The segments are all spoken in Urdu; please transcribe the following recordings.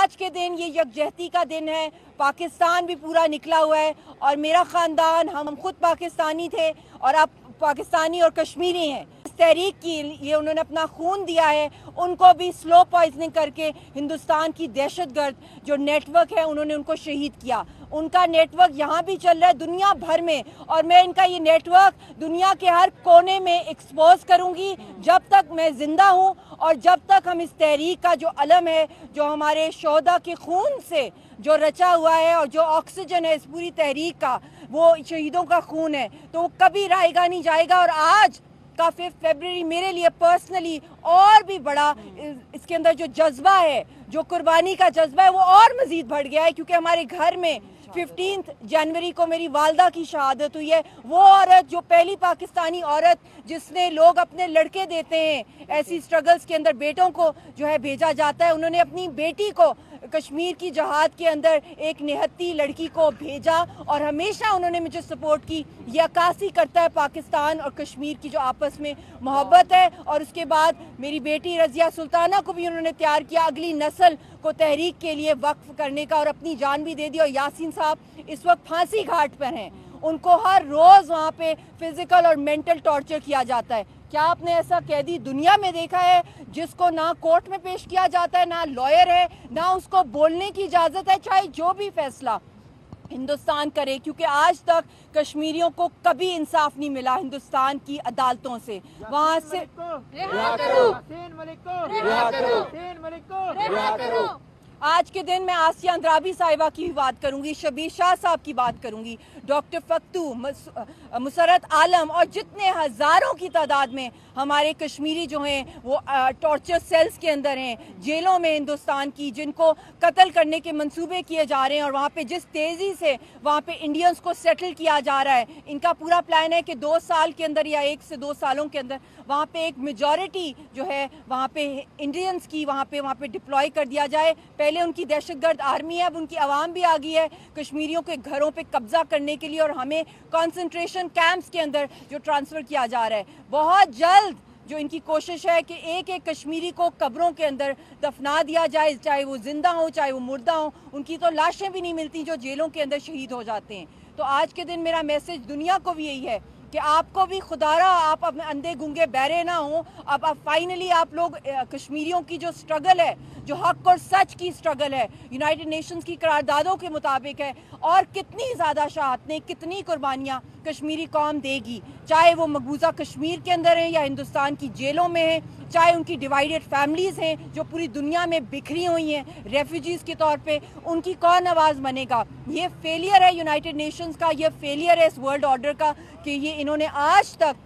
آج کے دن یہ یکجہتی کا دن ہے، پاکستان بھی پورا نکلا ہوا ہے اور میرا خاندان ہم خود پاکستانی تھے اور اب پاکستانی اور کشمیری ہیں۔ اس تحریک کی یہ انہوں نے اپنا خون دیا ہے، ان کو بھی سلو پوائزننگ کر کے ہندوستان کی دہشت گرد جو نیٹ ورک ہے انہوں نے ان کو شہید کیا۔ ان کا نیٹ ورک یہاں بھی چل رہا ہے دنیا بھر میں، اور میں ان کا یہ نیٹ ورک دنیا کے ہر کونے میں ایکسپوز کروں گی جب تک میں زندہ ہوں، اور جب تک ہم اس تحریک کا جو علم ہے، جو ہمارے شہداء کے خون سے جو رچا ہوا ہے اور جو آکسیجن ہے اس پوری تحریک کا، وہ شہیدوں کا خون ہے، تو وہ کبھی رائے گا نہیں جائے گا۔ اور آج کا 5 فروری میرے لیے پرسنلی اور بھی بڑا، اس کے اندر جو جذبہ ہے، جو قربانی کا جذبہ ہے، وہ اور مزید بڑھ گیا ہے، کیونکہ ہمارے گھر میں 15 جنوری کو میری والدہ کی شہادت ہوئی ہے۔ وہ عورت جو پہلی پاکستانی عورت جس نے، لوگ اپنے لڑکے دیتے ہیں ایسی سٹرگلز کے اندر، بیٹوں کو جو ہے بھیجا جاتا ہے، انہوں نے اپنی بیٹی کو کشمیر کی جہاد کے اندر ایک نہتی لڑکی کو بھیجا اور ہمیشہ انہوں نے مجھے سپورٹ کی۔ یہ عکاسی کرتا ہے پاکستان اور کشمیر کی جو آپس میں محبت ہے۔ اور اس کے بعد میری بیٹی رضیہ سلطانہ کو بھی انہوں نے تیار کیا اگلی نسل کو تحریک کے لیے وقف کرنے کا، اور اپنی جان بھی دے دی۔ اور یاسین صاحب اس وقت پھانسی گھاٹ پر ہیں، ان کو ہر روز وہاں پہ فزیکل اور مینٹل ٹارچر کیا جاتا ہے۔ کیا آپ نے ایسا قیدی دنیا میں دیکھا ہے جس کو نہ کورٹ میں پیش کیا جاتا ہے، نہ لائر ہے، نہ اس کو بولنے کی اجازت ہے، چاہے جو بھی فیصلہ ہندوستان کرے؟ کیونکہ آج تک کشمیریوں کو کبھی انصاف نہیں ملا ہندوستان کی عدالتوں سے۔ وہاں سے آج کے دن میں آسیہ اندرابی صاحبہ کی بات کروں گی، شبیر شاہ صاحب کی بات کروں گی، ڈاکٹر فختو، مسرت عالم، اور جتنے ہزاروں کی تعداد میں ہمارے کشمیری جو ہیں وہ ٹارچر سیلز کے اندر ہیں، جیلوں میں ہندوستان کی، جن کو قتل کرنے کے منصوبے کیے جا رہے ہیں، اور وہاں پہ جس تیزی سے وہاں پہ انڈینز کو سیٹل کیا جا رہا ہے۔ ان کا پورا پلان ہے کہ 2 سال کے اندر یا 1 سے 2 سالوں کے اندر وہاں پہ ایک میجورٹی جو ہے وہاں پہ انڈینز کی وہاں پہ ڈپلوائے کر دیا جائے۔ پہلے ان کی دہشت گرد آرمی ہے، اب ان کی عوام بھی آ گئی ہے کشمیریوں کے گھروں پہ قبضہ کرنے کے لیے، اور ہمیں کنسنٹریشن کیمپس کے اندر جو ٹرانسفر کیا جا رہا ہے۔ بہت جلد جو ان کی کوشش ہے کہ ایک ایک کشمیری کو قبروں کے اندر دفنا دیا جائے، چاہے وہ زندہ ہوں چاہے وہ مردہ ہوں، ان کی تو لاشیں بھی نہیں ملتی جو جیلوں کے اندر شہید ہو جاتے ہیں۔ تو آج کے دن میرا میسج دنیا کو بھی یہی ہے کہ آپ کو بھی خدا رہا آپ اپنے اندھے گنگے بہرے نہ ہوں۔ اب فائنلی آپ لوگ کشمیریوں کی جو سٹرگل ہے، جو حق اور سچ کی سٹرگل ہے، یونائٹڈ نیشنز کی قراردادوں کے مطابق ہے، اور کتنی زیادہ شہادتیں، کتنی قربانیاں کشمیری قوم دے گی، چاہے وہ مقبوضہ کشمیر کے اندر ہیں یا ہندوستان کی جیلوں میں ہیں، چاہے ان کی ڈیوائیڈڈ فیملیز ہیں جو پوری دنیا میں بکھری ہوئی ہیں ریفیوجیز کے طور پہ، ان کی کون آواز بنے گا؟ یہ فیلئر ہے یونائٹڈ نیشنز کا، یہ فیلئر ہے اس ورلڈ آرڈر کا کہ یہ انہوں نے آج تک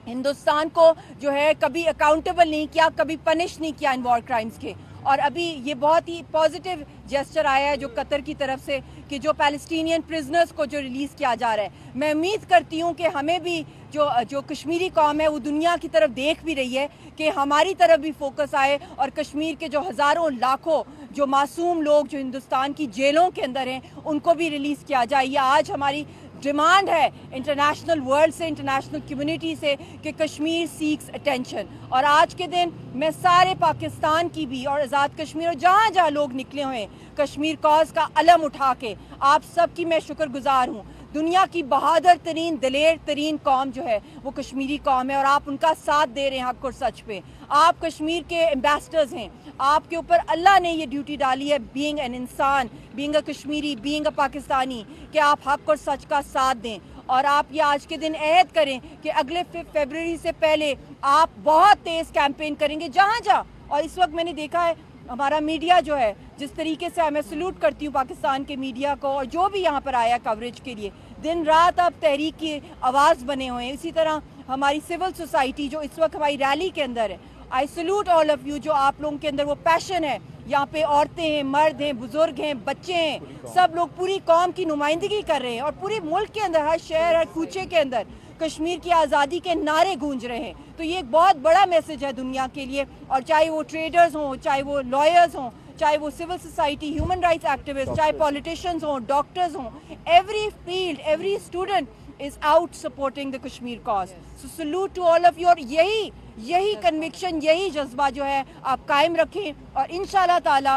ہندوستان کو جو ہے کبھی اکاؤنٹیبل نہیں کیا، کبھی پنش نہیں کیا ان وار کرائمز کے۔ اور ابھی یہ بہت ہی پازیٹیو جیسچر آیا ہے جو قطر کی طرف سے کہ جو پیلسٹینین پرزنرز کو جو ریلیز کیا جا رہا ہے۔ میں امید کرتی ہوں کہ ہمیں بھی جو کشمیری قوم ہے وہ دنیا کی طرف دیکھ بھی رہی ہے کہ ہماری طرف بھی فوکس آئے، اور کشمیر کے جو ہزاروں لاکھوں جو معصوم لوگ جو ہندوستان کی جیلوں کے اندر ہیں ان کو بھی ریلیز کیا جائے۔ یہ آج ہماری ڈیمانڈ ہے انٹرنیشنل ورلڈ سے، انٹرنیشنل کمیونٹی سے، کہ کشمیر سیکس اٹینشن۔ اور آج کے دن میں سارے پاکستان کی بھی اور آزاد کشمیر اور جہاں جہاں لوگ نکلے ہوئے کشمیر کاز کا علم اٹھا کے، آپ سب کی میں شکر گزار ہوں۔ دنیا کی بہادر ترین، دلیر ترین قوم جو ہے وہ کشمیری قوم ہے، اور آپ ان کا ساتھ دے رہے ہیں حق اور سچ پہ۔ آپ کشمیر کے ایمبیسڈرز ہیں، آپ کے اوپر اللہ نے یہ ڈیوٹی ڈالی ہے، بینگ این انسان، being a Kashmiri, being a Pakistani, کہ آپ حق اور سچ کا ساتھ دیں۔ اور آپ یہ آج کے دن عہد کریں کہ اگلے 5 فروری سے پہلے آپ بہت تیز کیمپین کریں گے جہاں جہاں۔ اور اس وقت میں نے دیکھا ہے ہمارا میڈیا جو ہے، جس طریقے سے میں سلوٹ کرتی ہوں پاکستان کے میڈیا کو، اور جو بھی یہاں پر آیا کوریج کے لیے، دن رات آپ تحریک کی آواز بنے ہوئے ہیں۔ اسی طرح ہماری سول سوسائٹی جو اس وقت ہماری ریلی کے اندر ہے، آئی سلوٹ آل آف یو، جو آپ لوگوں کے اندر وہ پیشن ہے۔ یہاں پہ عورتیں ہیں، مرد ہیں، بزرگ ہیں، بچے ہیں، سب لوگ پوری قوم کی نمائندگی کر رہے ہیں، اور پورے ملک کے اندر، ہر شہر، ہر کوچے کے اندر کشمیر کی آزادی کے نعرے گونج رہے ہیں۔ تو یہ ایک بہت بڑا میسج ہے دنیا کے لیے، اور چاہے وہ ٹریڈرز ہوں، چاہے وہ لائرز ہوں، چاہے وہ civil society, human rights activist, چاہے پولیٹیشنز ہوں، ڈاکٹرز ہوں، every field, every student is out supporting the Kashmir cause. So salute to all of you، اور یہی کنوکشن، یہی جذبہ جو ہے آپ قائم رکھیں، اور انشاءاللہ تعالی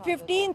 15